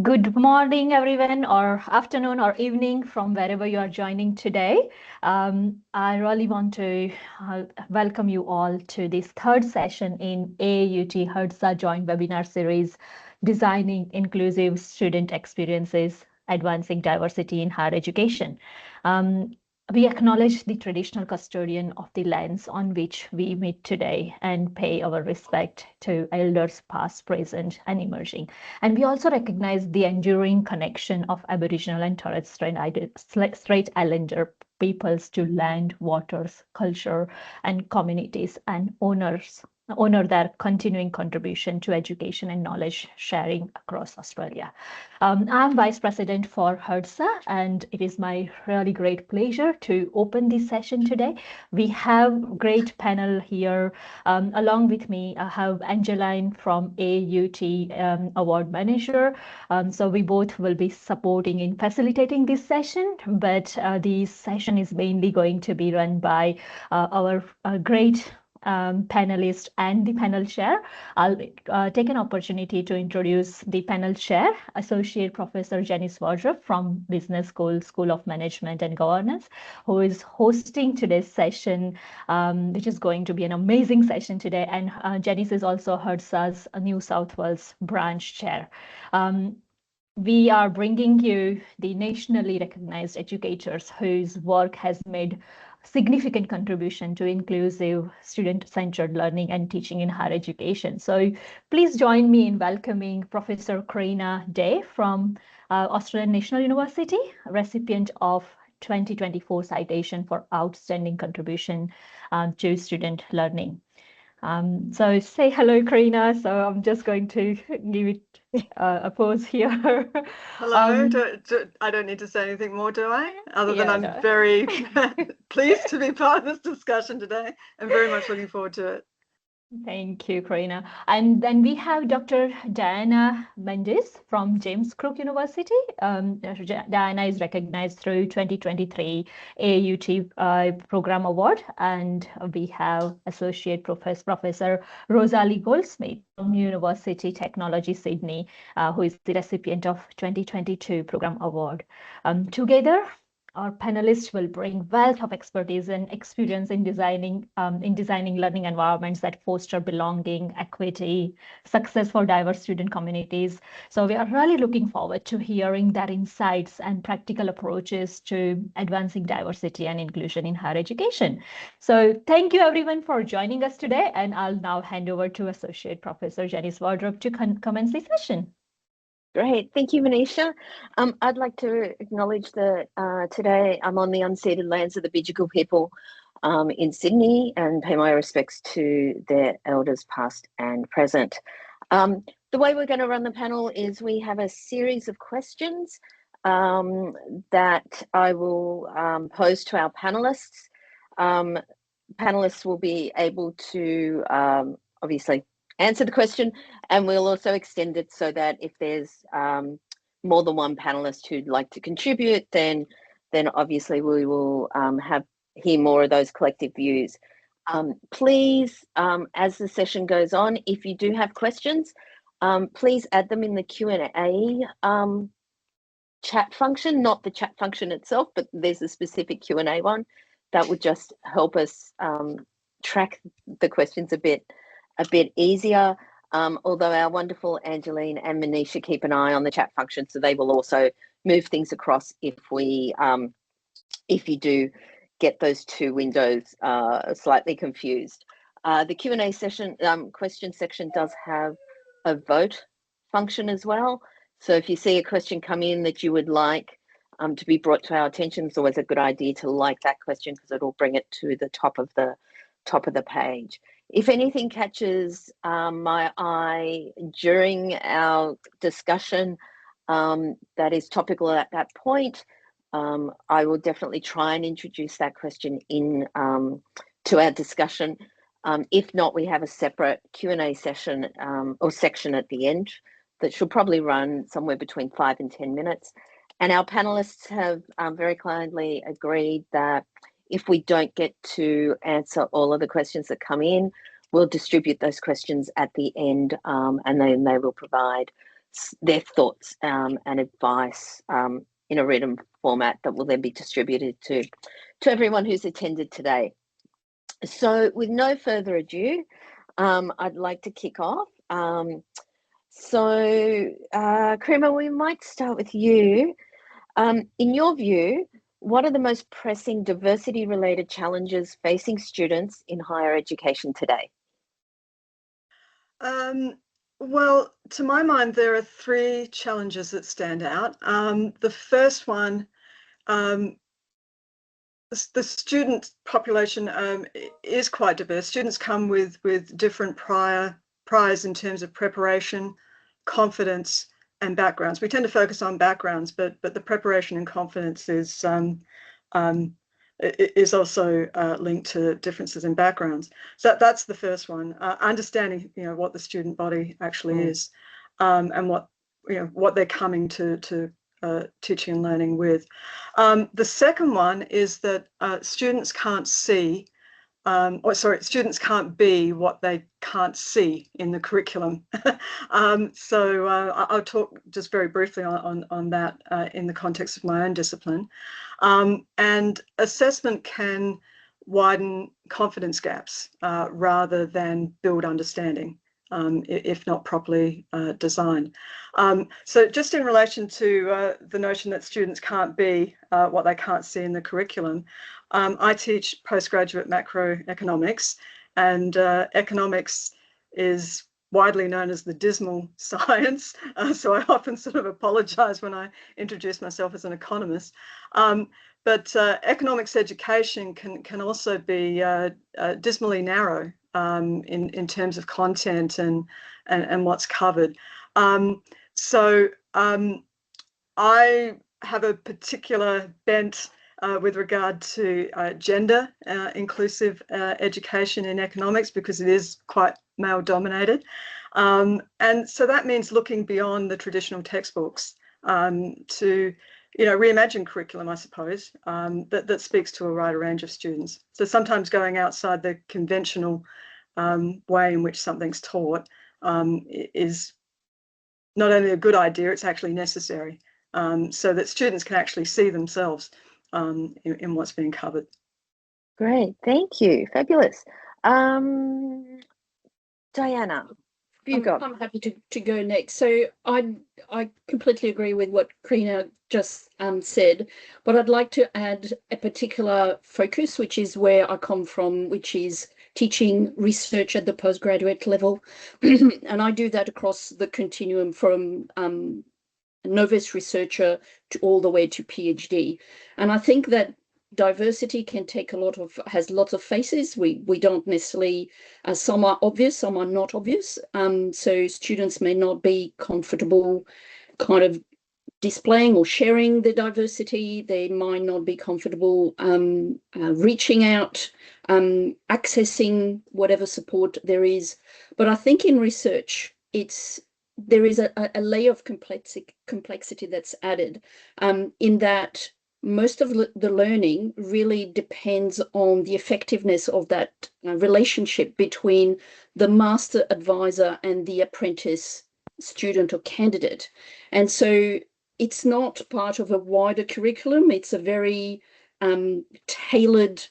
Good morning, everyone, or afternoon or evening from wherever you are joining today. I really want to welcome you all to this third session in AAUT HERDSA Joint Webinar Series, Designing Inclusive Student Experiences, Advancing Diversity in Higher Education. We acknowledge the traditional custodian of the lands on which we meet today and pay our respect to elders past, present, and emerging. And we also recognize the enduring connection of Aboriginal and Torres Strait Islander peoples to land, waters, culture, and communities, and honor their continuing contribution to education and knowledge sharing across Australia. I'm Vice President for HERDSA, and it is my really great pleasure to open this session today. We have great panel here. Along with me, I have Angeline from AUT Award Manager. So we both will be supporting in facilitating this session, but the session is mainly going to be run by our great panelist and the panel chair. I'll take an opportunity to introduce the panel chair, Associate Professor Jenny Swardrop from Business School of Management and Governance, who is hosting today's session, which is going to be an amazing session today. And Janice is also HERDSA's New South Wales branch chair. We are bringing you the nationally recognized educators whose work has made significant contribution to inclusive student-centered learning and teaching in higher education. So please join me in welcoming Professor Karina Day from Australian National University, recipient of 2024 citation for outstanding contribution to student learning. So say hello, Karina. So I'm just going to give it a pause here. Hello. I don't need to say anything more, do I? Other than I'm very pleased to be part of this discussion today and very much looking forward to it. Thank you, Karina. And then we have Dr. Diana Mendes from James Cook University. Diana is recognized through 2023 AUT Program Award. And we have Associate Professor Rosalie Goldsmith from University Technology Sydney, who is the recipient of 2022 Program Award. Together, our panelists will bring wealth of expertise and experience in designing learning environments that foster belonging, equity, success for diverse student communities. So we are really looking forward to hearing their insights and practical approaches to advancing diversity and inclusion in higher education. So thank you everyone for joining us today, and I'll now hand over to Associate Professor Jenny Swardrop to commence the session. Great, thank you, Manisha. I'd like to acknowledge that today I'm on the unceded lands of the Bidjigal people in Sydney and pay my respects to their elders past and present. The way we're going to run the panel is we have a series of questions that I will pose to our panelists. Panelists will be able to obviously answer the question, and we'll also extend it so that if there's more than one panelist who'd like to contribute, then obviously we will hear more of those collective views. Please, as the session goes on, if you do have questions, please add them in the Q&A chat function, not the chat function itself, but there's a specific Q&A one that would just help us track the questions a bit easier, although our wonderful Angeline and Manisha keep an eye on the chat function, so they will also move things across if you do get those two windows slightly confused. The Q&A session, question section does have a vote function as well, so if you see a question come in that you would like to be brought to our attention, it's always a good idea to like that question because it'll bring it to the top of the page. If anything catches my eye during our discussion that is topical at that point, I will definitely try and introduce that question in to our discussion. If not, we have a separate Q&A session or section at the end that should probably run somewhere between 5 and 10 minutes. And our panelists have very kindly agreed that if we don't get to answer all of the questions that come in, we'll distribute those questions at the end, and then they will provide their thoughts and advice in a written format that will then be distributed to everyone who's attended today. So with no further ado, I'd like to kick off. Karima, we might start with you. In your view, what are the most pressing diversity-related challenges facing students in higher education today? Well, to my mind, there are three challenges that stand out. The first one, the student population is quite diverse. Students come with different priors in terms of preparation, confidence, and backgrounds. We tend to focus on backgrounds, but the preparation and confidence is also linked to differences in backgrounds. So that's the first one. Understanding, what the student body actually is, and what they're coming to teaching and learning with. The second one is that students can't see. Students can't be what they can't see in the curriculum. So I'll talk just very briefly on that in the context of my own discipline. And assessment can widen confidence gaps rather than build understanding, if not properly designed. So just in relation to the notion that students can't be what they can't see in the curriculum, I teach postgraduate macroeconomics, and economics is widely known as the dismal science. So I often sort of apologize when I introduce myself as an economist. But economics education can also be dismally narrow in terms of content and what's covered. So I have a particular bent with regard to gender inclusive education in economics, because it is quite male dominated. And so that means looking beyond the traditional textbooks to reimagine curriculum, I suppose, that speaks to a wider range of students. So sometimes going outside the conventional way in which something's taught is not only a good idea, it's actually necessary, so that students can actually see themselves in what's being covered. Great, thank you, fabulous. Diana, I'm happy to go next. So I completely agree with what Karina just said, but I'd like to add a particular focus, which is where I come from, which is teaching research at the postgraduate level. And I do that across the continuum from novice researcher to all the way to PhD. And I think that diversity can take has lots of faces. We don't necessarily, some are obvious, some are not obvious. So students may not be comfortable kind of displaying or sharing the diversity. They might not be comfortable reaching out, accessing whatever support there is. But I think in research, there is a layer of complexity that's added, in that most of the learning really depends on the effectiveness of that relationship between the master advisor and the apprentice student or candidate. And so it's not part of a wider curriculum. It's a very tailored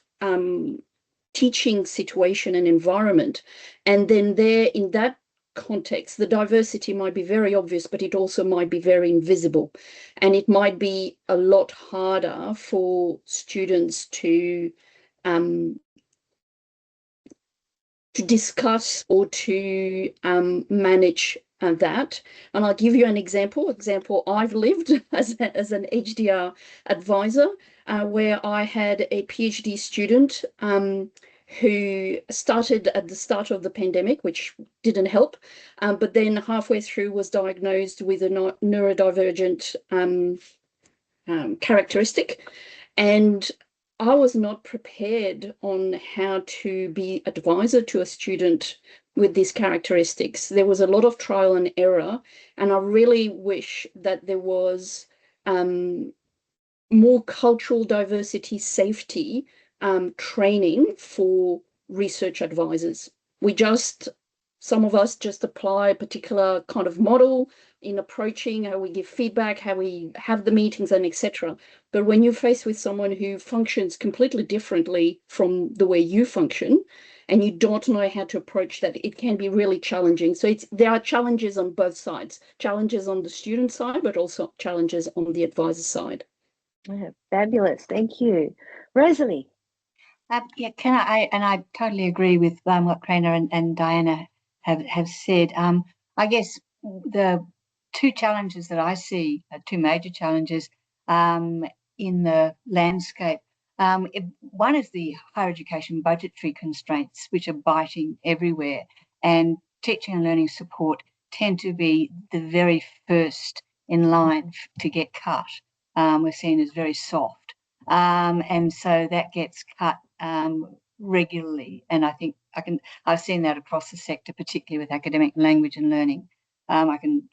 teaching situation and environment. And then there, in that context, the diversity might be very obvious, but it also might be very invisible, and it might be a lot harder for students to discuss or to manage that. And I'll give you an example I've lived as an HDR advisor, where I had a PhD student who started at the start of the pandemic, which didn't help, but then halfway through was diagnosed with a neurodivergent characteristic. And I was not prepared on how to be advisor to a student with these characteristics. There was a lot of trial and error, and I really wish that there was more cultural diversity safety training for research advisors. We just Some of us just apply a particular kind of model in approaching how we give feedback, how we have the meetings, and etc. But when you're faced with someone who functions completely differently from the way you function, and you don't know how to approach that, it can be really challenging. So there are challenges on both sides, challenges on the student side, but also challenges on the advisor side. Yeah, fabulous. Thank you. Rosalie. Yeah, I totally agree with what Karina and Diana have said. I guess the two challenges that I see, two major challenges in the landscape. One is the higher education budgetary constraints, which are biting everywhere, and teaching and learning support tend to be the very first in line to get cut. We're seen as very soft. And so that gets cut regularly, and I think I've seen that across the sector, particularly with academic language and learning. I can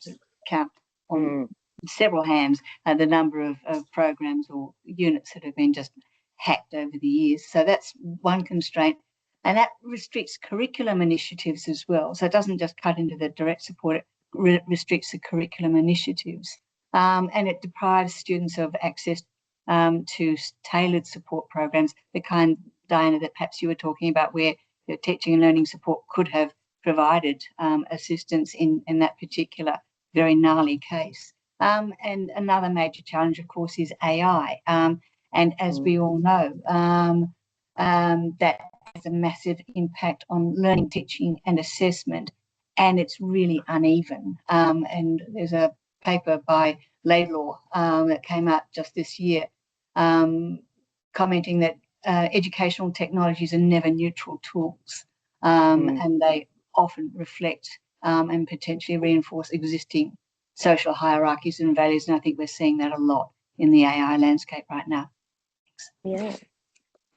count on several hands the number of programs or units that have been just hacked over the years. So that's one constraint, and that restricts curriculum initiatives as well. So it doesn't just cut into the direct support, it restricts the curriculum initiatives, and it deprives students of access to tailored support programs, the kind, Diana, that perhaps you were talking about, where the teaching and learning support could have provided assistance in that particular very gnarly case. And another major challenge, of course, is AI. And as we all know, that has a massive impact on learning, teaching and assessment, and it's really uneven. And there's a paper by Laidlaw that came out just this year, commenting that educational technologies are never neutral tools, and they often reflect and potentially reinforce existing social hierarchies and values. And I think we're seeing that a lot in the AI landscape right now. Thanks.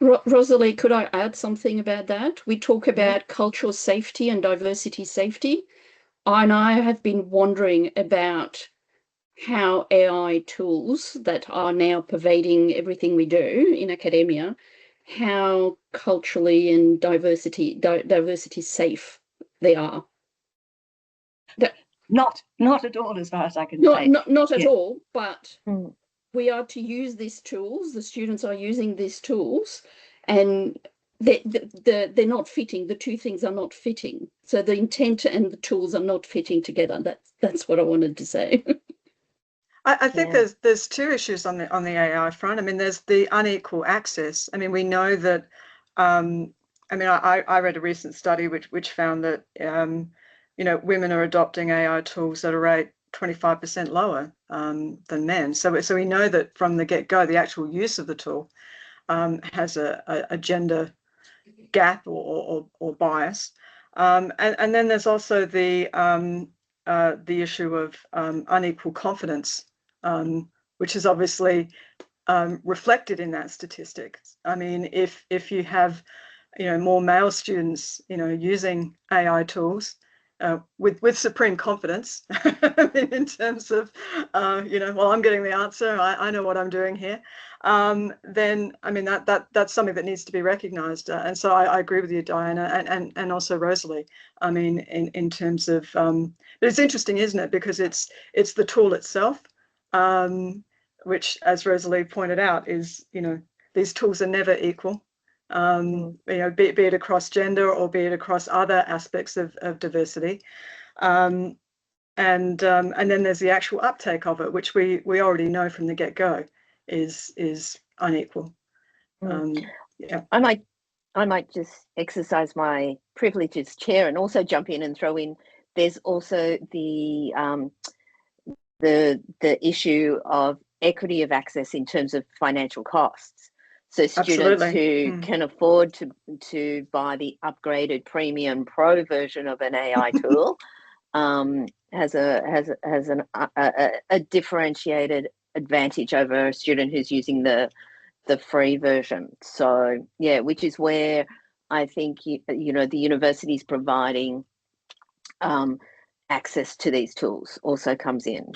Yeah. Rosalie, could I add something about that? We talk about cultural safety and diversity safety, and I have been wondering about how AI tools that are now pervading everything we do in academia, how culturally and diversity safe they are. Not at all, as far as I can say. Not at all, but we are to use these tools. The students are using these tools, and they're not fitting. The two things are not fitting. So the intent and the tools are not fitting together. That's what I wanted to say. I think there's two issues on the AI front. I mean, there's the unequal access. I mean, we know that. I read a recent study which found that women are adopting AI tools at a rate 25% lower than men. So we know that from the get-go, the actual use of the tool has a gender gap or bias. And then there's also the issue of unequal confidence, which is obviously reflected in that statistic. I mean, if you have more male students using AI tools with supreme confidence in terms of well, I'm getting the answer, I know what I'm doing here, then I mean that's something that needs to be recognized, and so I agree with you, Diana, and also Rosalie. I mean, in terms of but it's interesting, isn't it, because it's the tool itself, which, as Rosalie pointed out, is these tools are never equal, be it across gender or be it across other aspects of diversity, and then there's the actual uptake of it, which we already know from the get-go is unequal. I might just exercise my privilege as chair and also jump in and throw in. There's also the issue of equity of access in terms of financial costs. So students who can afford to buy the upgraded premium pro version of an AI tool has a differentiated advantage over a student who's using the free version. So yeah, which is where I think the universities providing access to these tools also comes in.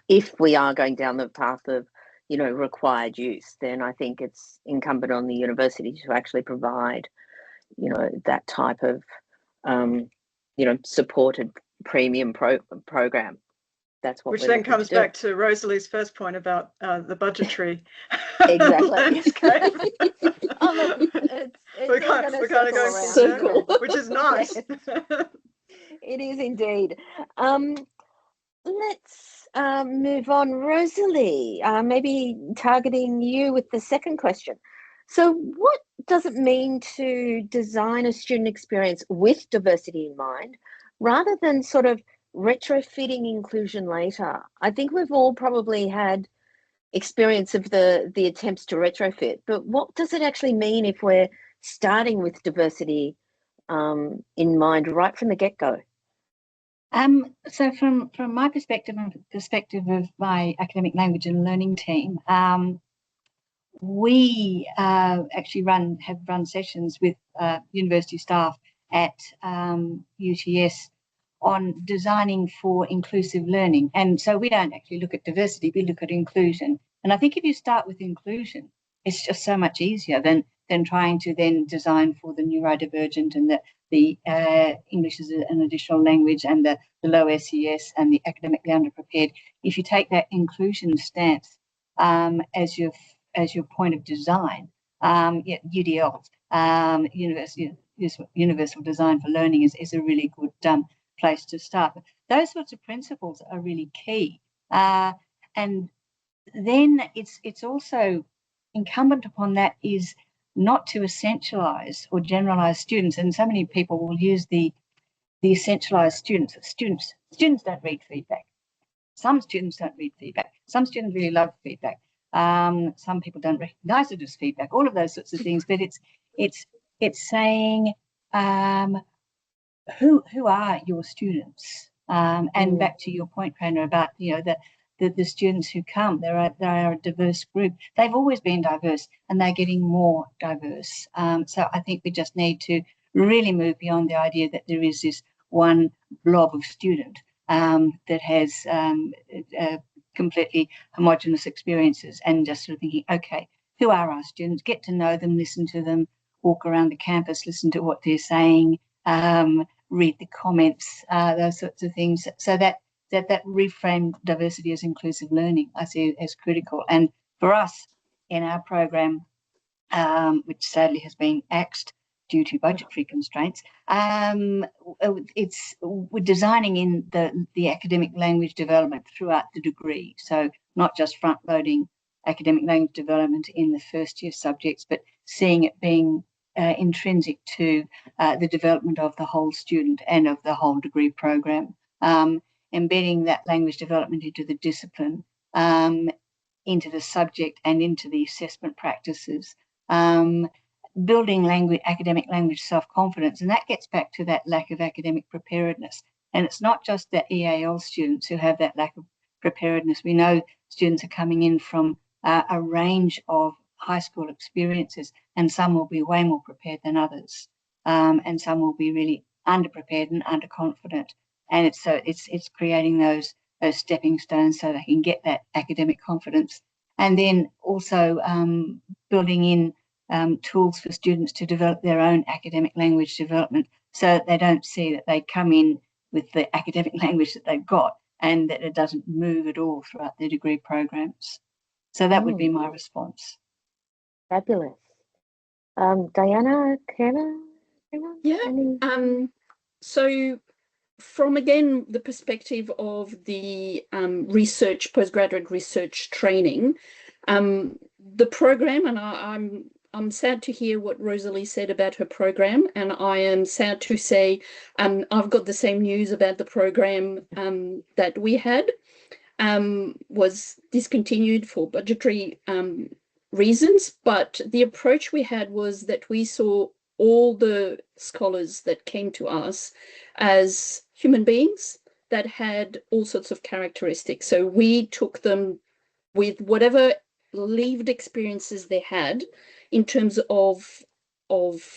If we are going down the path of required use, then I think it's incumbent on the university to actually provide that type of supported premium program. That's what which we're then looking comes to do. back to Rosalie's first point about the budgetary Exactly. landscape. Oh, look, it's all going to circle around, circle. which is nice. Yes. It is indeed. Let's move on. Rosalie, maybe targeting you with the second question. So what does it mean to design a student experience with diversity in mind, rather than sort of retrofitting inclusion later? I think we've all probably had experience of the attempts to retrofit, but what does it actually mean if we're starting with diversity in mind right from the get-go? So from my perspective and perspective of my academic language and learning team, we actually have run sessions with university staff at UTS on designing for inclusive learning. And so we don't actually look at diversity, we look at inclusion. And I think if you start with inclusion, it's just so much easier than trying to then design for the neurodivergent and the English as an additional language and the low SES and the academically underprepared. If you take that inclusion stance as your point of design, UDL, Universal Design for Learning is a really good place to start. But those sorts of principles are really key. And then it's also incumbent upon that is not to essentialize or generalize students. And so many people will use the essentialized students. Students don't read feedback. Some students don't read feedback. Some students really love feedback. Some people don't recognize it as feedback, all of those sorts of things. But it's saying who are your students? And back to your point, Krana, about the students who come, they are a diverse group. They've always been diverse, and they're getting more diverse. So I think we just need to really move beyond the idea that there is this one blob of student that has completely homogenous experiences, and just sort of thinking, okay, who are our students? Get to know them, listen to them, walk around the campus, listen to what they're saying, read the comments, those sorts of things, so that reframed diversity as inclusive learning I see as critical. And for us in our program, which sadly has been axed due to budgetary constraints, we're designing in the academic language development throughout the degree. So not just front loading academic language development in the first year subjects, but seeing it being intrinsic to the development of the whole student and of the whole degree program, embedding that language development into the discipline, into the subject and into the assessment practices, building academic language self-confidence. And that gets back to that lack of academic preparedness. And it's not just the EAL students who have that lack of preparedness. We know students are coming in from a range of high school experiences, and some will be way more prepared than others, and some will be really underprepared and underconfident. And it's creating those stepping stones so they can get that academic confidence, and then also building in tools for students to develop their own academic language development, so that they don't see that they come in with the academic language that they've got and that it doesn't move at all throughout their degree programs. So that would be my response. Fabulous. Diana, Kena? Yeah. So from, again, the perspective of the research, postgraduate research training, the program, and I'm sad to hear what Rosalie said about her program, and I am sad to say I've got the same news about the program that we had, was discontinued for budgetary reasons. But the approach we had was that we saw all the scholars that came to us as human beings that had all sorts of characteristics. So we took them with whatever lived experiences they had in terms of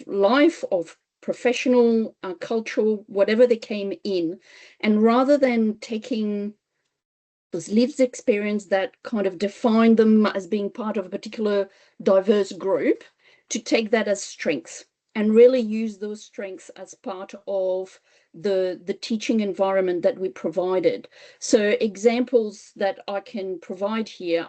life, of professional, cultural, whatever they came in. And rather than taking this lived experience that kind of defined them as being part of a particular diverse group, to take that as strengths and really use those strengths as part of the teaching environment that we provided. So examples that I can provide here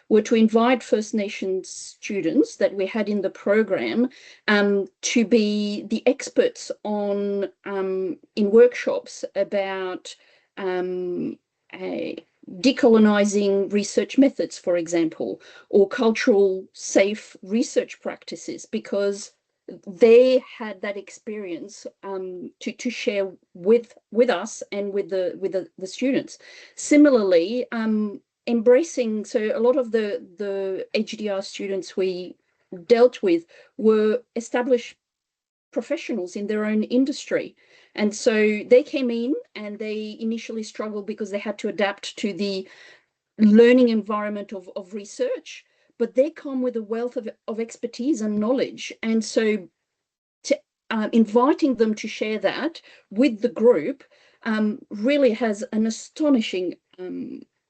were to invite First Nations students that we had in the program to be the experts on in workshops about decolonizing research methods, for example, or cultural safe research practices, because they had that experience to share with us and with the students. Similarly, embracing, so a lot of the HDR students we dealt with were established professionals in their own industry. And so they came in and they initially struggled because they had to adapt to the learning environment of research, but they come with a wealth of expertise and knowledge. And so inviting them to share that with the group really has an astonishing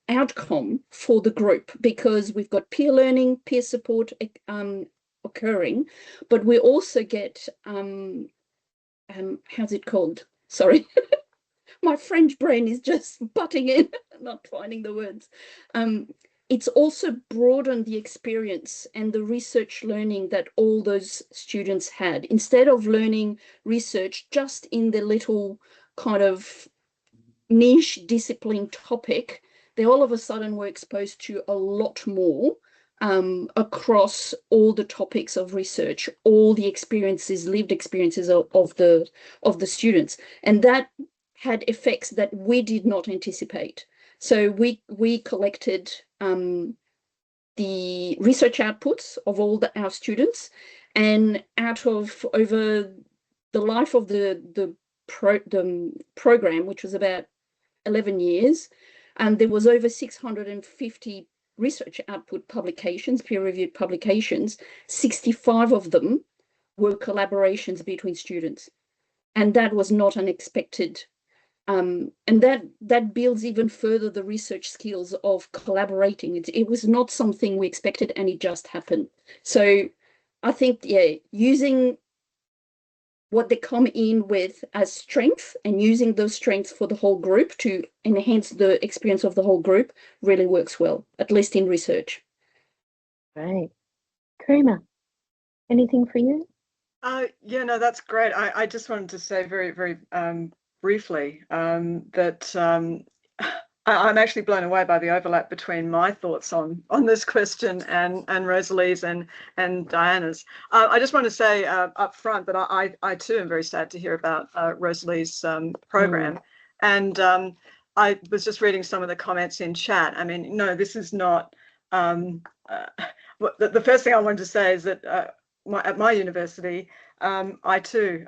outcome for the group, because we've got peer learning, peer support occurring, but we also get how's it called? Sorry, my French brain is just butting in, not finding the words. It's also broadened the experience and the research learning that all those students had. Instead of learning research just in the little kind of niche discipline topic, they all of a sudden were exposed to a lot more across all the topics of research, all the experiences, lived experiences of the students. And that had effects that we did not anticipate. So we collected the research outputs of all our students, and out of over the life of the program, which was about 11 years, and there was over 650 research output publications, peer-reviewed publications. 65 of them were collaborations between students, and that was not unexpected. And that builds even further the research skills of collaborating. It was not something we expected, and it just happened. So I think, yeah, using what they come in with as strength and using those strengths for the whole group to enhance the experience of the whole group really works well, at least in research. Right. Karima, anything for you? Yeah, no, that's great. I just wanted to say very, very briefly that I'm actually blown away by the overlap between my thoughts on this question and Rosalie's and Diana's. I just want to say up front that I too am very sad to hear about Rosalie's program. And I was just reading some of the comments in chat. I mean, no, this is not. The first thing I wanted to say is that at my university, I too,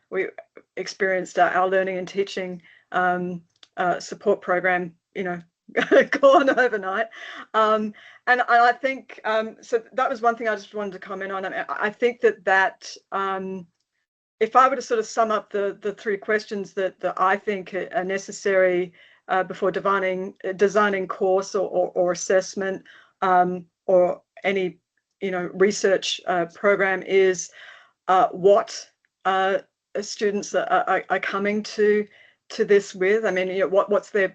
we experienced our learning and teaching support program, gone overnight. And I think, so that was one thing I just wanted to comment on. I think that if I were to sort of sum up the three questions that I think are necessary before designing course or assessment or any research program, is what students are coming to this with. I mean, what's their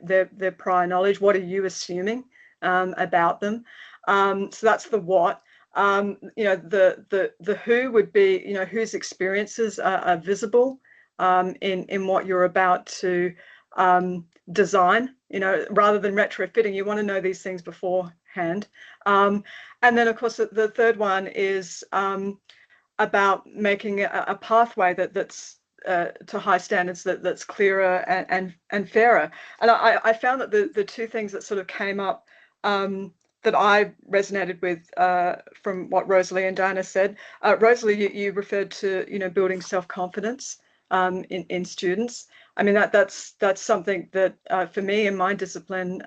prior knowledge? What are you assuming about them? So that's the what. The who would be, whose experiences are visible in what you're about to design. Rather than retrofitting, you want to know these things beforehand. And then, of course, the third one is about making a pathway that's to high standards that's clearer and fairer. And I found that the two things that sort of came up that I resonated with from what Rosalie and Diana said. Rosalie, you referred to building self-confidence in students. I mean, that's something that for me in my discipline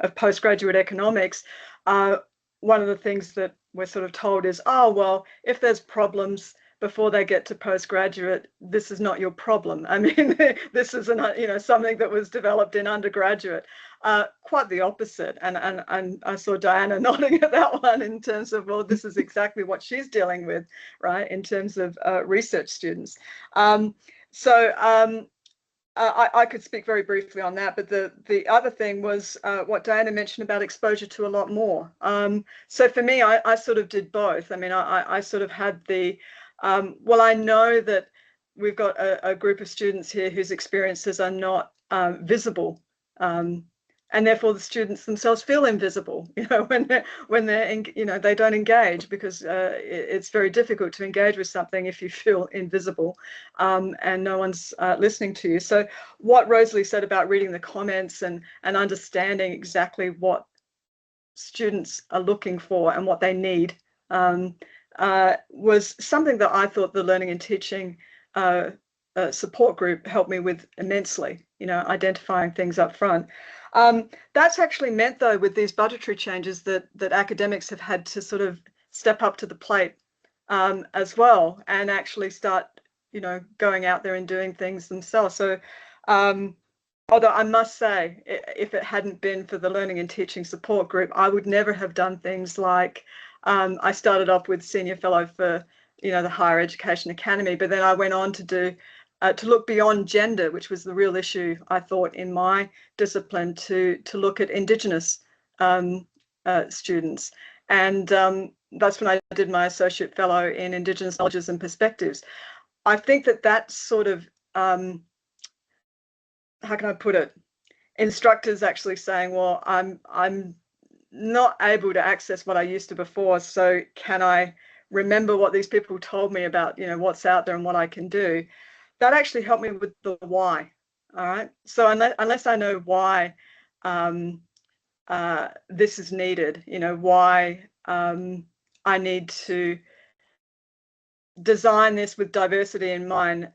of postgraduate economics, one of the things that we're sort of told is, oh, well, if there's problems before they get to postgraduate, this is not your problem. I mean, this isn't, something that was developed in undergraduate. Quite the opposite. And I saw Diana nodding at that one in terms of, well, this is exactly what she's dealing with, right, in terms of research students. So I could speak very briefly on that, but the other thing was what Diana mentioned about exposure to a lot more. So for me, I sort of did both. I mean, I sort of had the, well, I know that we've got a group of students here whose experiences are not visible. And therefore the students themselves feel invisible, when they're they don't engage, because it's very difficult to engage with something if you feel invisible, and no one's listening to you. So what Rosalie said about reading the comments and understanding exactly what students are looking for and what they need was something that I thought the Learning and Teaching support group helped me with immensely, identifying things up front. That's actually meant, though, with these budgetary changes that academics have had to sort of step up to the plate as well, and actually start, going out there and doing things themselves. So although I must say, if it hadn't been for the Learning and Teaching support group, I would never have done things like, I started off with Senior Fellow for, the Higher Education Academy, but then I went on to do to look beyond gender, which was the real issue, I thought, in my discipline, to look at Indigenous students. And that's when I did my Associate Fellow in Indigenous Knowledges and Perspectives. I think that sort of, how can I put it? Instructors actually saying, well, I'm not able to access what I used to before, so can I remember what these people told me about, what's out there and what I can do? That actually helped me with the why. All right. So unless I know why this is needed, why I need to design this with diversity in mind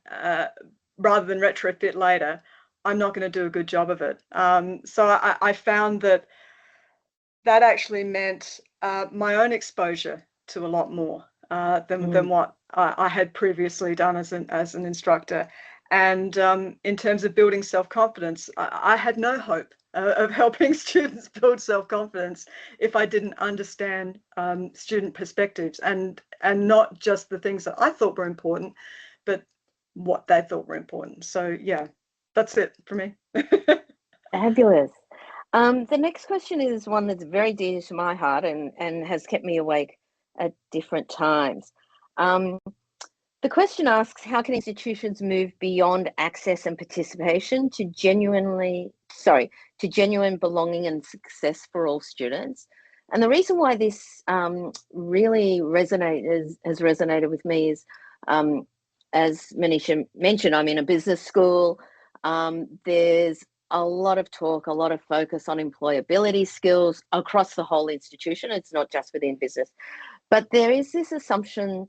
rather than retrofit later, I'm not going to do a good job of it. So I found that actually meant my own exposure to a lot more than what I had previously done as an instructor. And in terms of building self-confidence, I had no hope of helping students build self-confidence if I didn't understand student perspectives, and not just the things that I thought were important, but what they thought were important. So yeah, that's it for me. Fabulous. The next question is one that's very dear to my heart and has kept me awake at different times. The question asks, how can institutions move beyond access and participation to genuine belonging and success for all students? And the reason why this really has resonated with me is, as Manisha mentioned, I'm in a business school. There's a lot of talk, a lot of focus on employability skills across the whole institution. It's not just within business. But there is this assumption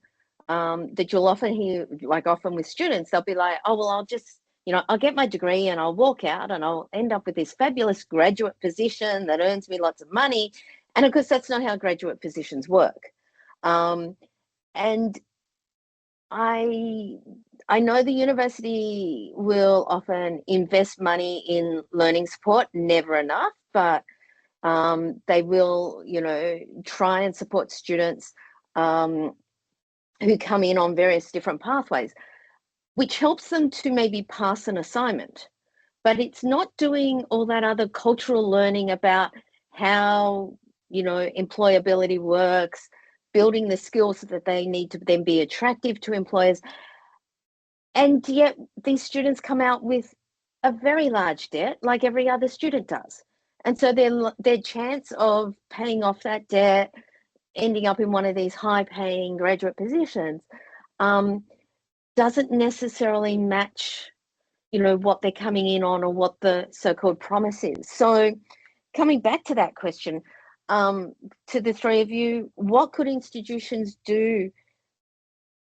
that you'll often hear, like often with students, they'll be like, oh, well, I'll just, I'll get my degree and I'll walk out and I'll end up with this fabulous graduate position that earns me lots of money. And of course, that's not how graduate positions work. And I know the university will often invest money in learning support, never enough, but they will, try and support students who come in on various different pathways, which helps them to maybe pass an assignment. But it's not doing all that other cultural learning about how, employability works, building the skills that they need to then be attractive to employers. And yet these students come out with a very large debt, like every other student does. And so their chance of paying off that debt, ending up in one of these high-paying graduate positions, doesn't necessarily match, what they're coming in on or what the so-called promise is. So coming back to that question, to the three of you, what could institutions do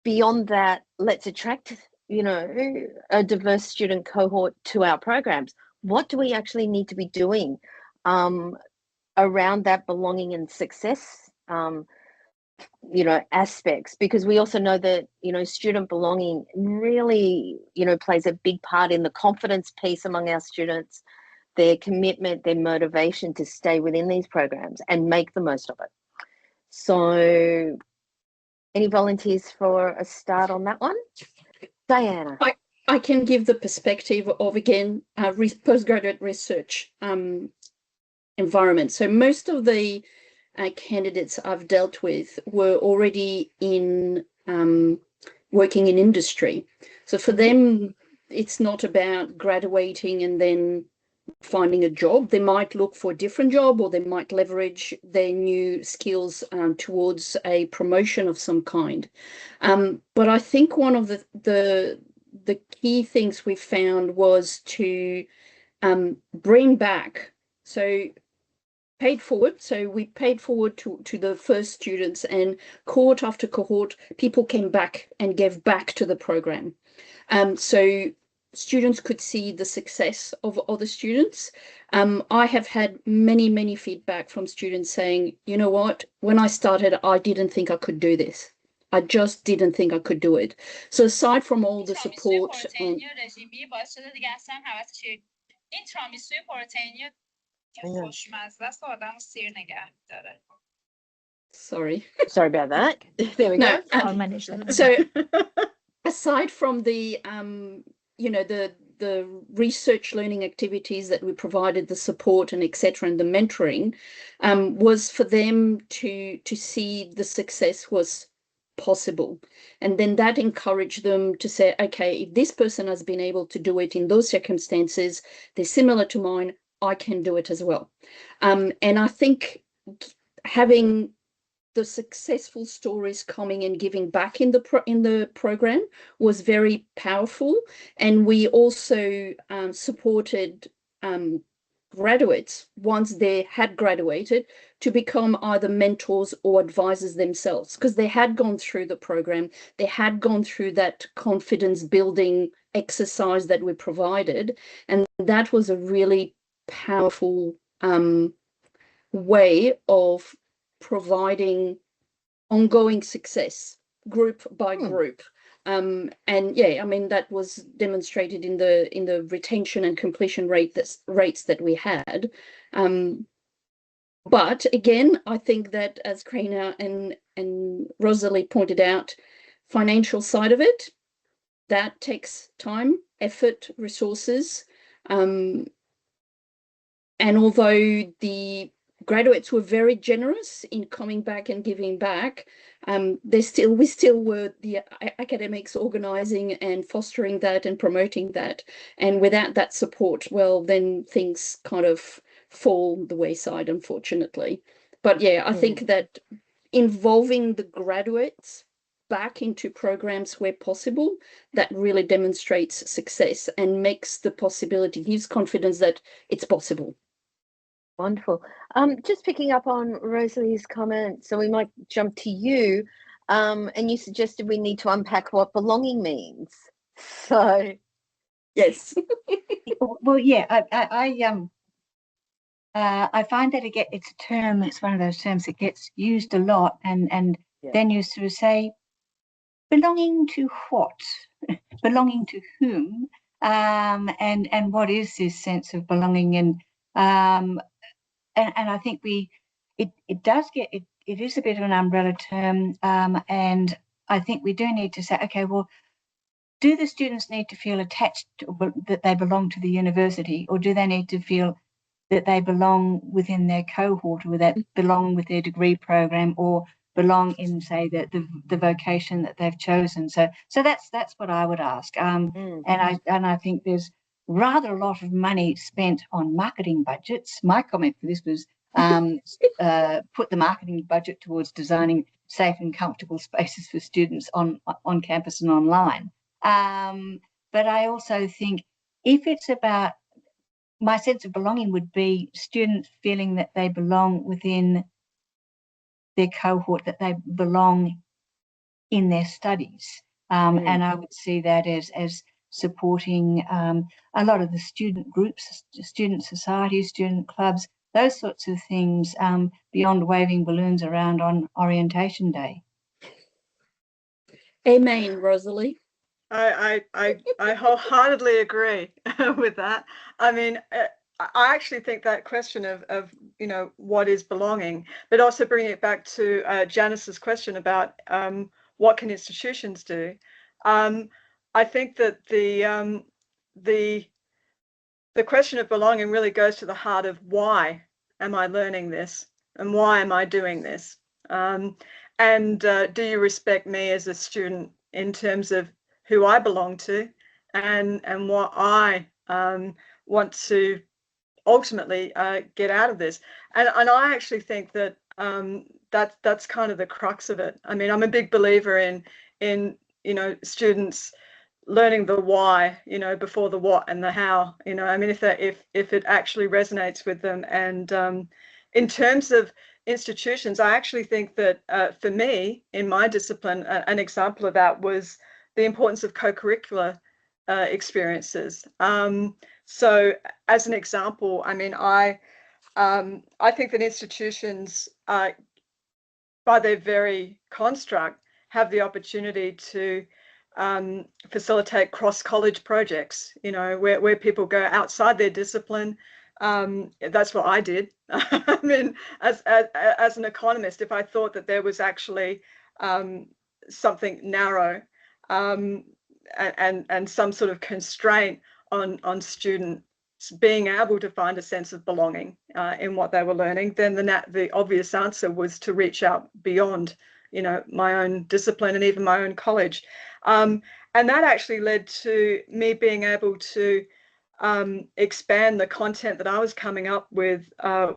beyond that? Let's attract, a diverse student cohort to our programs. What do we actually need to be doing around that belonging and success aspects? Because we also know that student belonging really plays a big part in the confidence piece among our students, their commitment, their motivation to stay within these programs and make the most of it. So any volunteers for a start on that one? Diana. I can give the perspective of, again, postgraduate research environment. So most of the candidates I've dealt with were already in working in industry. So for them, it's not about graduating and then finding a job. They might look for a different job, or they might leverage their new skills towards a promotion of some kind. But I think one of the key things we found was to bring back, so paid forward. So we paid forward to the first students, and cohort after cohort, people came back and gave back to the program. So students could see the success of other students. I have had many feedback from students saying, you know what, when I started, I didn't think I could do this. I just didn't think I could do it. So aside from all the support and sorry about that. There we go. I'll manage that. So aside from the you know, the research learning activities that we provided, the support and etc., and the mentoring, was for them to see the success was possible. And then that encouraged them to say, okay, if this person has been able to do it in those circumstances, they're similar to mine, I can do it as well. And I think having the successful stories coming and giving back in the program was very powerful. And we also supported graduates, once they had graduated, to become either mentors or advisors themselves, because they had gone through the program, they had gone through that confidence building exercise that we provided, and that was a really powerful way of providing ongoing success, group by group. And yeah, I mean, that was demonstrated in the retention and completion rates that we had. But again, I think that, as Karina and Rosalie pointed out, financial side of it, that takes time, effort, resources. And although the graduates were very generous in coming back and giving back, we still were the academics organizing and fostering that and promoting that. And without that support, well, then things kind of fall the wayside, unfortunately. But yeah, I think that involving the graduates back into programs where possible, that really demonstrates success and makes the possibility, gives confidence that it's possible. Wonderful. Just picking up on Rosalie's comment, so we might jump to you. And you suggested we need to unpack what belonging means. So, yes. Well, yeah, I find that it's a term. It's one of those terms that gets used a lot, and then you sort of say, belonging to what? Belonging to whom? And what is this sense of belonging? And I think it does get it is a bit of an umbrella term, and I think we do need to say, okay, well, do the students need to feel attached that they belong to the university, or do they need to feel that they belong within their cohort, or that belong with their degree program, or belong in, say, the vocation that they've chosen? So that's what I would ask. And I think there's rather a lot of money spent on marketing budgets. My comment for this was put the marketing budget towards designing safe and comfortable spaces for students on campus and online. But I also think if it's about, my sense of belonging would be students feeling that they belong within their cohort, that they belong in their studies. And I would see that as supporting a lot of the student groups, student societies, student clubs, those sorts of things, beyond waving balloons around on orientation day. Amen, Rosalie. I wholeheartedly agree with that. I mean, I actually think that question of you know, what is belonging, but also bringing it back to Janice's question about what can institutions do. I think that the question of belonging really goes to the heart of why am I learning this and why am I doing this? And do you respect me as a student in terms of who I belong to and what I want to ultimately get out of this? And I actually think that that's kind of the crux of it. I mean, I'm a big believer in students learning the why, before the what and the how. I mean, if it actually resonates with them. And in terms of institutions, I actually think that for me, in my discipline, an example of that was the importance of co-curricular experiences. So as an example, I mean, I think that institutions, by their very construct, have the opportunity to facilitate cross-college projects, where people go outside their discipline. That's what I did. I mean, as an economist, if I thought that there was actually something narrow and some sort of constraint on students being able to find a sense of belonging in what they were learning, then the obvious answer was to reach out beyond my own discipline and even my own college. And that actually led to me being able to expand the content that I was coming up with,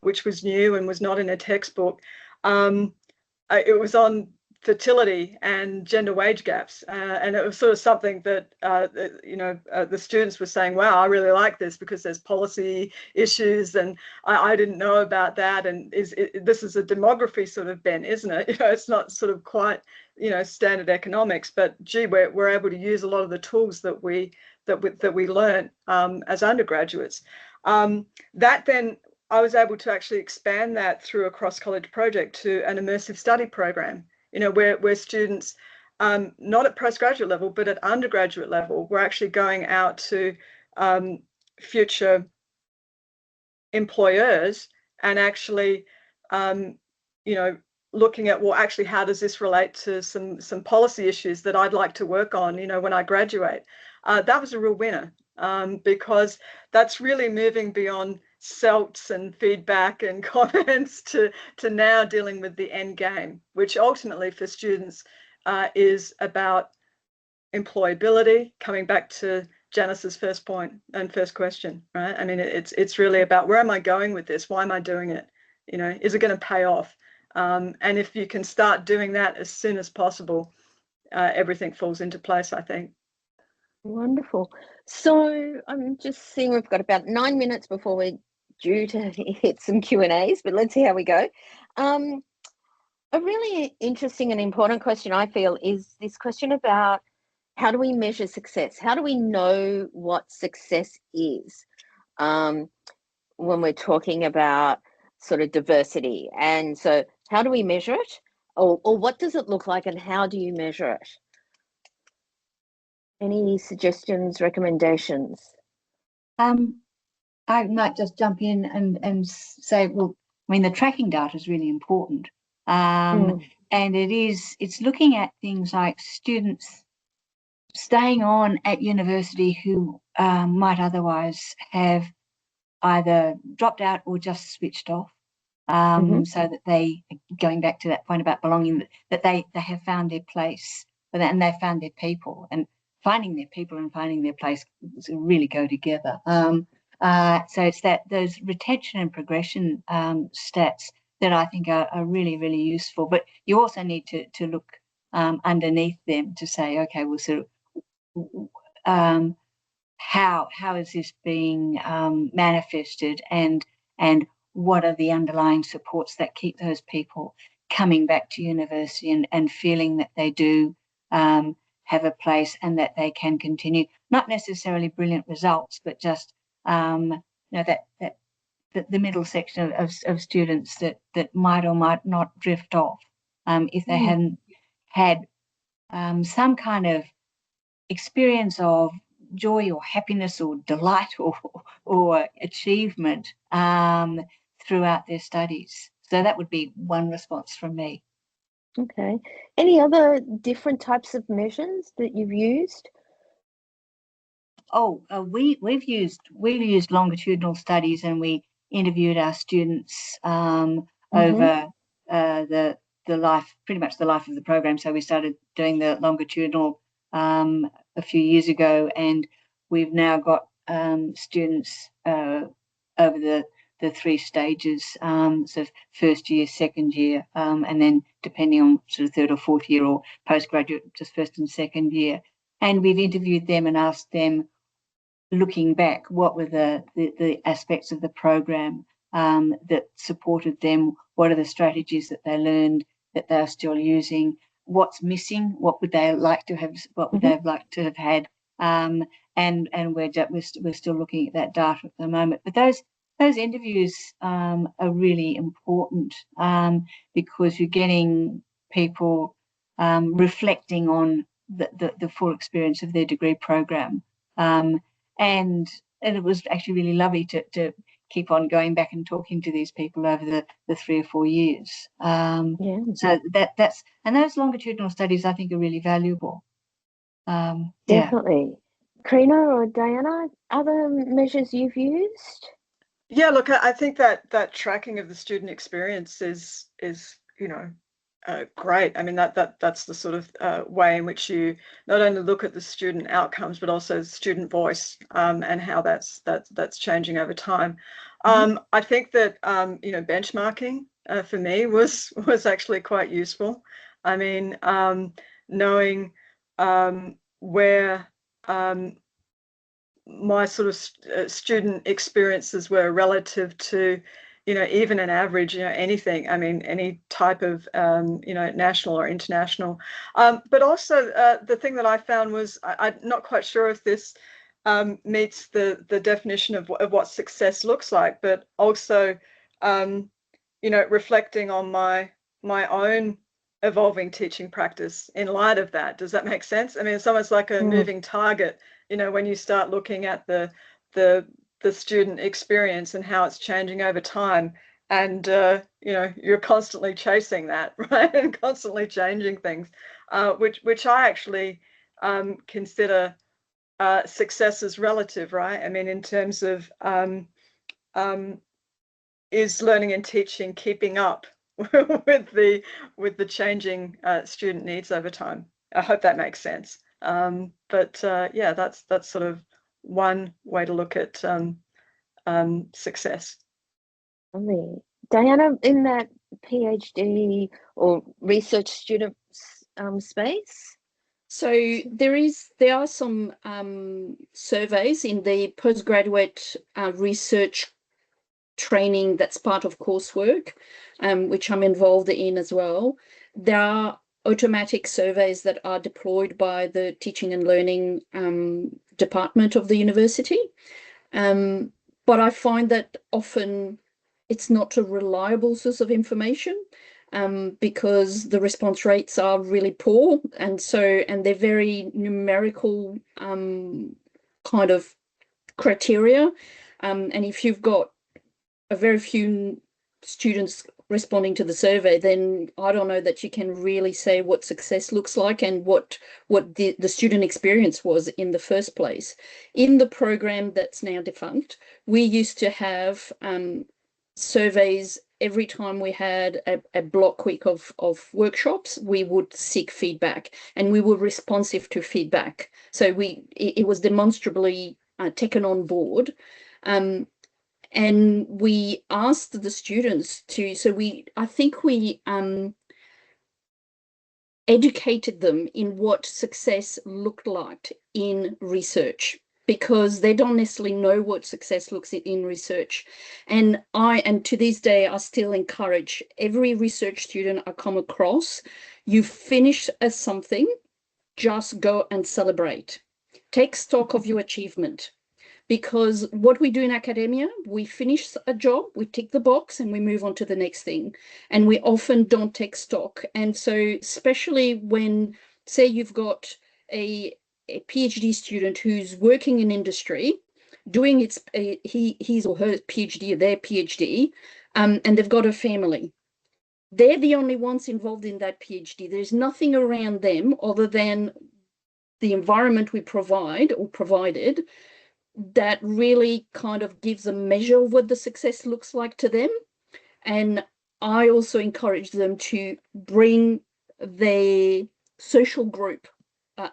which was new and was not in a textbook. It was on fertility and gender wage gaps, and it was sort of something that the students were saying, wow, I really like this because there's policy issues and I didn't know about that, and this is a demography sort of bent, isn't it? It's not sort of quite standard economics, but gee, we're able to use a lot of the tools that we learned as undergraduates. That then I was able to actually expand that through a cross-college project to an immersive study program, where students, not at postgraduate level, but at undergraduate level, were actually going out to future employers and actually, looking at, well, actually, how does this relate to some policy issues that I'd like to work on, when I graduate? That was a real winner, because that's really moving beyond SELTs and feedback and comments to now dealing with the end game, which ultimately for students is about employability, coming back to Janice's first point and first question, right? I mean, it's really about, where am I going with this? Why am I doing it? Is it going to pay off? And if you can start doing that as soon as possible, everything falls into place, I think. Wonderful. So I'm just seeing we've got about 9 minutes before we're due to hit some Q&As, but let's see how we go. A really interesting and important question, I feel, is this question about how do we measure success? How do we know what success is when we're talking about sort of diversity? And so how do we measure it? Or what does it look like and how do you measure it? Any suggestions, recommendations? I might just jump in and say, well, I mean, the tracking data is really important. And it's looking at things like students staying on at university who might otherwise have either dropped out or just switched off, so that they, going back to that point about belonging, that they have found their place and they've found their people, and finding their people and finding their place really go together. So it's those retention and progression stats that I think are really, really useful. But you also need to look underneath them to say, okay, well, sort of how is this being manifested, and what are the underlying supports that keep those people coming back to university and feeling that they do have a place and that they can continue, not necessarily brilliant results, but just that the middle section of students that might or might not drift off if they hadn't had some kind of experience of joy or happiness or delight or achievement throughout their studies. So that would be one response from me. Okay. Any other different types of measures that you've used? we've used longitudinal studies, and we interviewed our students over pretty much the life of the program. So we started doing the longitudinal a few years ago, and we've now got students over the 3 stages, so first year, second year, and then depending on sort of 3rd or 4th year, or postgraduate, just 1st and 2nd year. And we've interviewed them and asked them, looking back, what were the aspects of the program that supported them? What are the strategies that they learned that they're still using? What's missing? What would they like to have? What would they have liked to have had? And we're still looking at that data at the moment. But those interviews are really important because you're getting people reflecting on the full experience of their degree program. And it was actually really lovely to keep on going back and talking to these people over the 3 or 4 years. So that's, and those longitudinal studies I think are really valuable. Definitely. Karina or Diana, other measures you've used? Yeah, look, I think that tracking of the student experience is great. I mean, that's the sort of way in which you not only look at the student outcomes, but also student voice and how that's changing over time. I think that benchmarking for me was actually quite useful. I mean, knowing where my sort of student experiences were relative to, even an average, anything. I mean, any type of, national or international. But also the thing that I found was, I'm not quite sure if this meets the definition of what success looks like, but also, reflecting on my own evolving teaching practice in light of that. Does that make sense? I mean, it's almost like a moving target, when you start looking at the student experience and how it's changing over time, and you're constantly chasing that, right, and constantly changing things, which I actually consider success as relative, right? I mean, in terms of is learning and teaching keeping up with the changing student needs over time? I hope that makes sense. But yeah, that's sort of one way to look at success. Diana, in that PhD or research student space? So there are some surveys in the postgraduate research training that's part of coursework, which I'm involved in as well. There are automatic surveys that are deployed by the teaching and learning department of the university. But I find that often it's not a reliable source of information because the response rates are really poor. And they're very numerical kind of criteria. And if you've got a very few students responding to the survey, then I don't know that you can really say what success looks like and what the student experience was in the first place. In the program that's now defunct, we used to have surveys every time we had a block week of workshops. We would seek feedback and we were responsive to feedback. So it was demonstrably taken on board. And we asked the students to, I think we educated them in what success looked like in research, because they don't necessarily know what success looks like in research. And to this day, I still encourage every research student I come across, you finish something, just go and celebrate. Take stock of your achievement. Because what we do in academia, we finish a job, we tick the box and we move on to the next thing. And we often don't take stock. And so especially when, say, you've got a PhD student who's working in industry, doing his or her PhD or their PhD, and they've got a family. They're the only ones involved in that PhD. There's nothing around them other than the environment we provide or provided that really kind of gives a measure of what the success looks like to them. And I also encourage them to bring their social group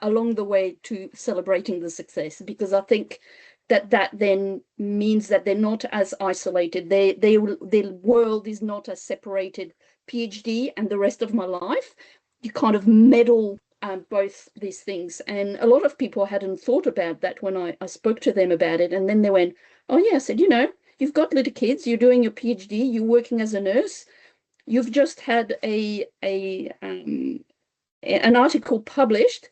along the way to celebrating the success, because I think that then means that they're not as isolated. Their world is not as separated. PhD and the rest of my life, you kind of meddle both these things. And a lot of people hadn't thought about that when I spoke to them about it. And then they went, oh yeah, I said, you know, you've got little kids, you're doing your PhD, you're working as a nurse, you've just had an article published.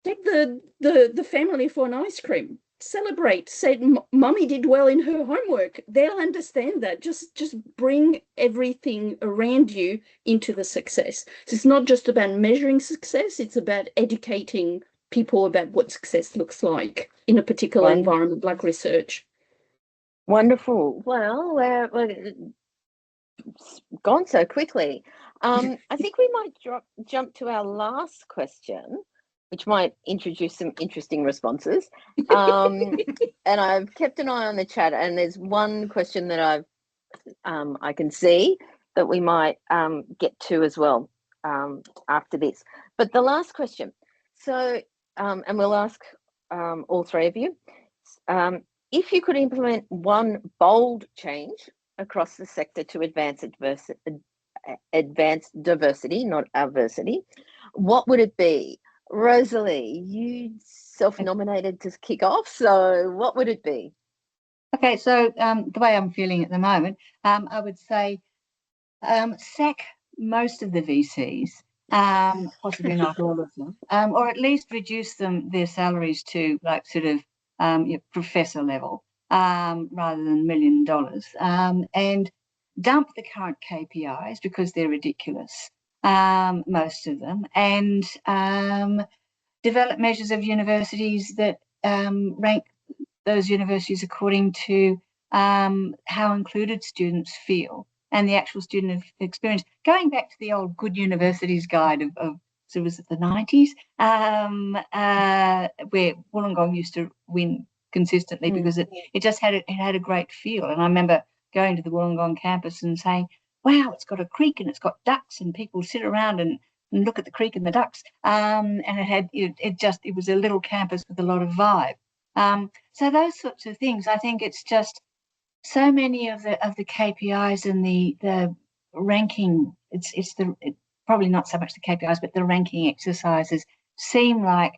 Take the family for an ice cream. Celebrate. Say, Mummy did well in her homework. They'll understand that. Just bring everything around you into the success. So it's not just about measuring success. It's about educating people about what success looks like in a particular environment, like research. Wonderful. Well, we're gone so quickly. I think we might jump to our last question, which might introduce some interesting responses. And I've kept an eye on the chat, and there's one question that I can see that we might get to as well after this. But the last question, so, and we'll ask all three of you, if you could implement one bold change across the sector to advance diversity, not adversity, what would it be? Rosalie, you self-nominated to kick off, so what would it be? Okay, so the way I'm feeling at the moment, I would say sack most of the VCs, possibly not all of them, or at least reduce their salaries to like sort of professor level rather than $1 million, and dump the current KPIs because they're ridiculous, most of them, and develop measures of universities that rank those universities according to how included students feel and the actual student experience. Going back to the old Good Universities guide of so was it the 90s, where Wollongong used to win consistently because it just had a great feel. And I remember going to the Wollongong campus and saying, wow, it's got a creek and it's got ducks, and people sit around and look at the creek and the ducks. And it was a little campus with a lot of vibe. So those sorts of things, I think it's just so many of the KPIs and the ranking, it's probably not so much the KPIs, but the ranking exercises seem like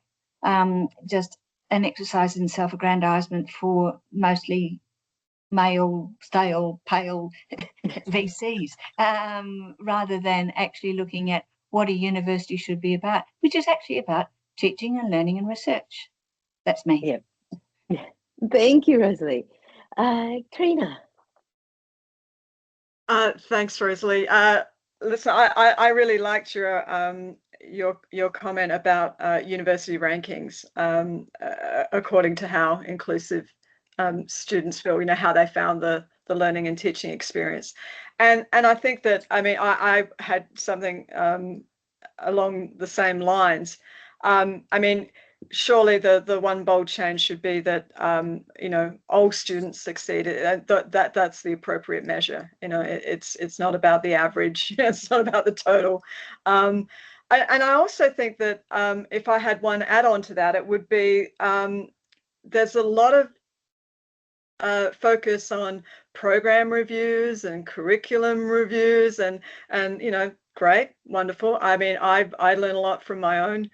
just an exercise in self-aggrandizement for mostly male, stale, pale VCs, rather than actually looking at what a university should be about, which is actually about teaching and learning and research. That's me. Yeah. Thank you, Rosalie. Karina. Thanks, Rosalie. Listen, I really liked your comment about university rankings according to how inclusive students feel, you know, how they found the learning and teaching experience. And I think that, I mean, I had something along the same lines. I mean, surely the one bold change should be that you know, all students succeeded. That's the appropriate measure. You know, it's not about the average. It's not about the total. And I also think that if I had one add-on to that, it would be there's a lot of focus on program reviews and curriculum reviews, and you know, great, wonderful. I mean, I learn a lot from my own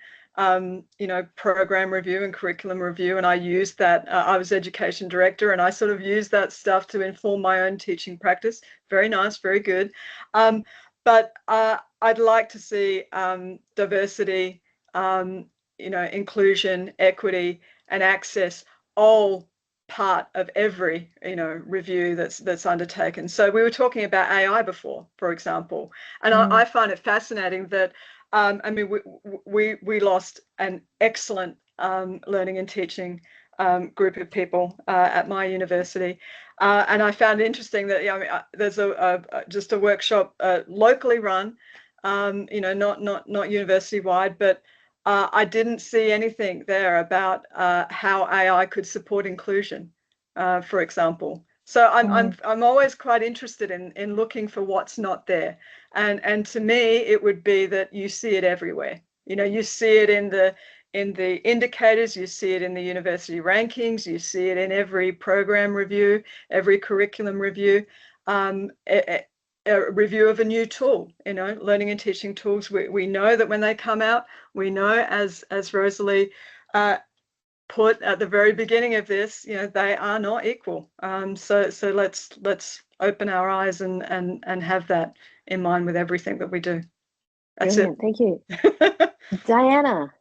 you know, program review and curriculum review, and I used that. I was education director, and I sort of used that stuff to inform my own teaching practice. Very nice, very good. But I'd like to see diversity, you know, inclusion, equity, and access all part of every, you know, review that's undertaken. So we were talking about AI before, for example, and I find it fascinating that I mean, we lost an excellent learning and teaching group of people at my university, and I found it interesting that, I mean, there's just a workshop locally run, you know, not university wide, but I didn't see anything there about how AI could support inclusion, for example. So I'm always quite interested in looking for what's not there. And to me, it would be that you see it everywhere. You know, you see it in the indicators, you see it in the university rankings, you see it in every program review, every curriculum review. A review of a new tool, you know, learning and teaching tools. We know that when they come out, we know, as Rosalie put at the very beginning of this, you know, they are not equal. So let's open our eyes and have that in mind with everything that we do. That's Brilliant. Thank you. Diana.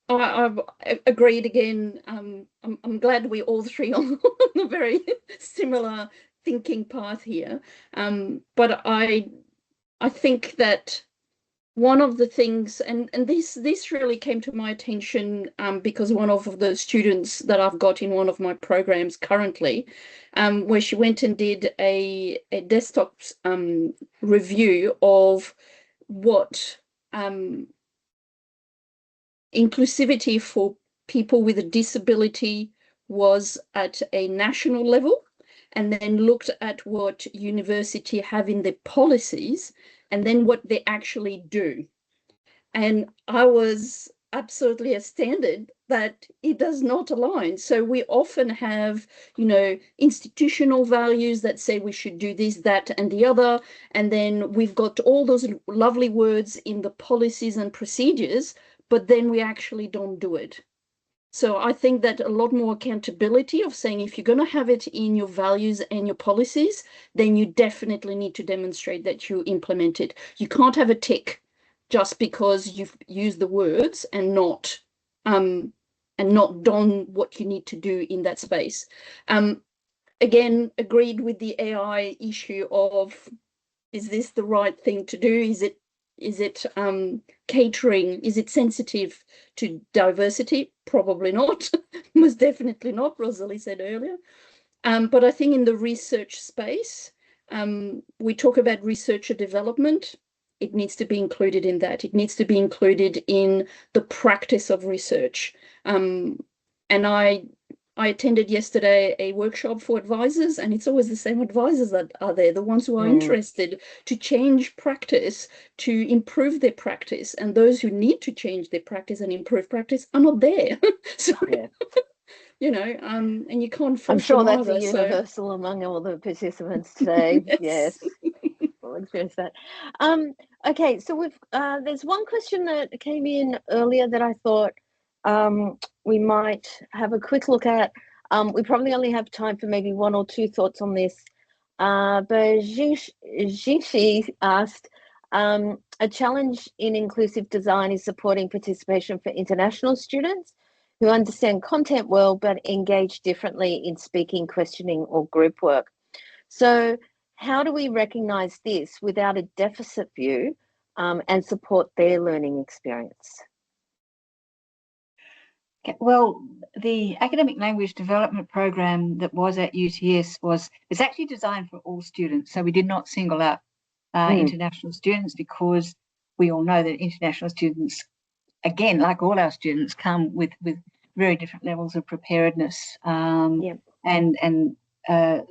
I've agreed again. I'm glad we all three on a very similar thinking path here. But I think that one of the things, and this really came to my attention because one of the students that I've got in one of my programs currently, where she went and did a desktop review of what inclusivity for people with a disability was at a national level, and then looked at what university have in their policies and then what they actually do. And I was absolutely astounded that it does not align. So we often have, you know, institutional values that say we should do this, that, and the other. And then we've got all those lovely words in the policies and procedures, but then we actually don't do it. So I think that a lot more accountability of saying, if you're going to have it in your values and your policies, then you definitely need to demonstrate that you implement it. You can't have a tick just because you've used the words and not done what you need to do in that space. Again, agreed with the AI issue of, is this the right thing to do? Is it catering? Is it sensitive to diversity? Probably not. Most definitely not, Rosalie said earlier. But I think in the research space, we talk about researcher development. It needs to be included in that. It needs to be included in the practice of research. And I attended yesterday a workshop for advisors, and it's always the same advisors that are there, the ones who are interested to change practice, to improve their practice, and those who need to change their practice and improve practice are not there. So, you know, and you can't force I'm sure them that's either, a universal among all the participants today. Yes. We'll experience that. Okay, so we've there's one question that came in earlier that I thought we might have a quick look at. We probably only have time for maybe one or two thoughts on this. But Jishi asked, a challenge in inclusive design is supporting participation for international students who understand content well but engage differently in speaking, questioning, or group work. So how do we recognise this without a deficit view and support their learning experience? Well, the academic language development program that was at UTS it's actually designed for all students. So we did not single out international students, because we all know that international students, again, like all our students, come with very different levels of preparedness. And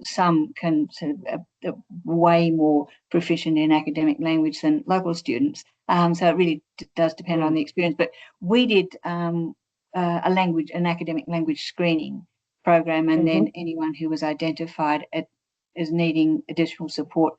some can sort of way more proficient in academic language than local students. So it really does depend on the experience. But we did an academic language screening program, and then anyone who was identified as needing additional support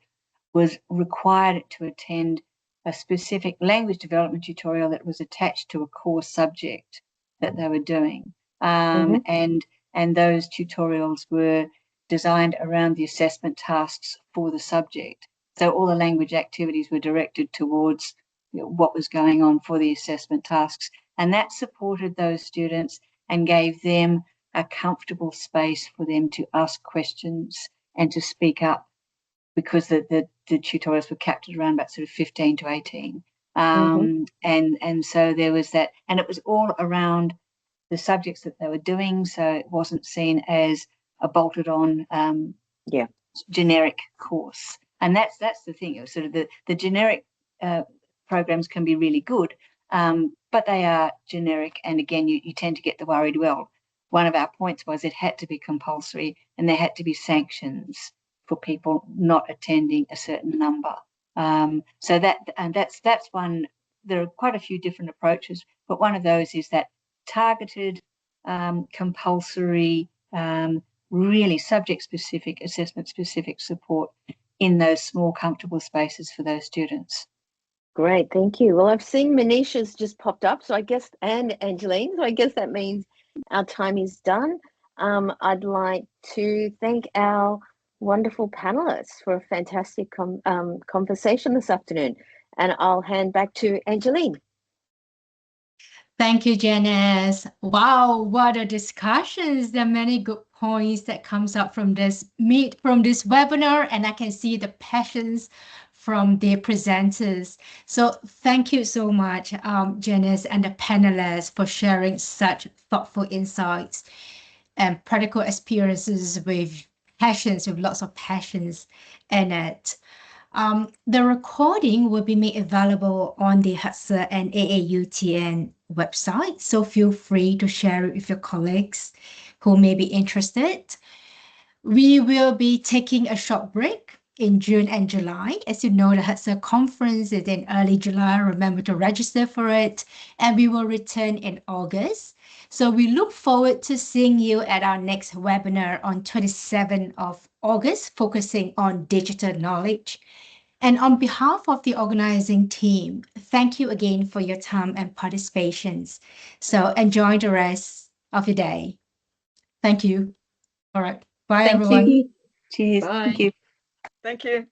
was required to attend a specific language development tutorial that was attached to a core subject that they were doing. And those tutorials were designed around the assessment tasks for the subject. So all the language activities were directed towards what was going on for the assessment tasks. And that supported those students and gave them a comfortable space for them to ask questions and to speak up, because the tutorials were capped at around about sort of 15 to 18. And so there was that, and it was all around the subjects that they were doing. So it wasn't seen as a bolted on generic course. And that's the thing. It was sort of the generic programs can be really good, but they are generic. And again, you tend to get the worried well. One of our points was it had to be compulsory and there had to be sanctions for people not attending a certain number. So that's one. There are quite a few different approaches, but one of those is that targeted, compulsory, really subject-specific, assessment-specific support in those small, comfortable spaces for those students. Great, thank you. Well, I've seen Manisha's just popped up, so I guess, and Angeline, so I guess that means our time is done. I'd like to thank our wonderful panelists for a fantastic conversation this afternoon, and I'll hand back to Angeline. Thank you, Janice. Wow, what a discussions. There are many good points that comes up from this webinar, and I can see the passions from the presenters. So thank you so much, Janice and the panelists, for sharing such thoughtful insights and practical experiences with lots of passions in it. The recording will be made available on the HERDSA and AAUTN website, so feel free to share it with your colleagues who may be interested. We will be taking a short break in June and July. As you know, the HERDSA conference is in early July. Remember to register for it, and we will return in August. So we look forward to seeing you at our next webinar on 27th of August, focusing on digital knowledge. And on behalf of the organizing team, thank you again for your time and participations. So enjoy the rest of your day. Thank you. All right. Bye, everyone. You. Cheers. Bye. Thank you. Thank you.